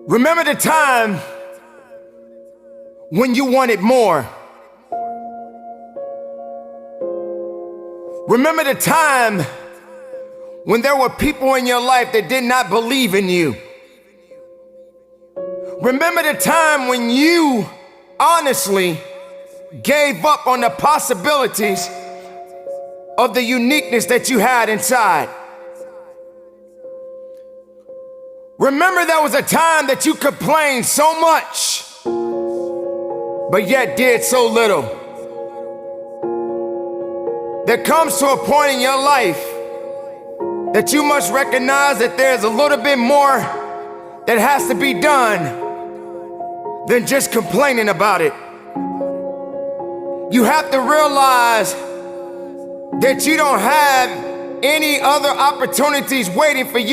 Remember the time when you wanted more. Remember the time when there were people in your life that did not believe in you. Remember the time when you honestly gave up on the possibilities of the uniqueness that you had inside. Remember there was a time that you complained so much, but yet did so little. There comes to a point in your life that you must recognize that there's a little bit more that has to be done than just complaining about it. You have to realize that you don't have any other opportunities waiting for you.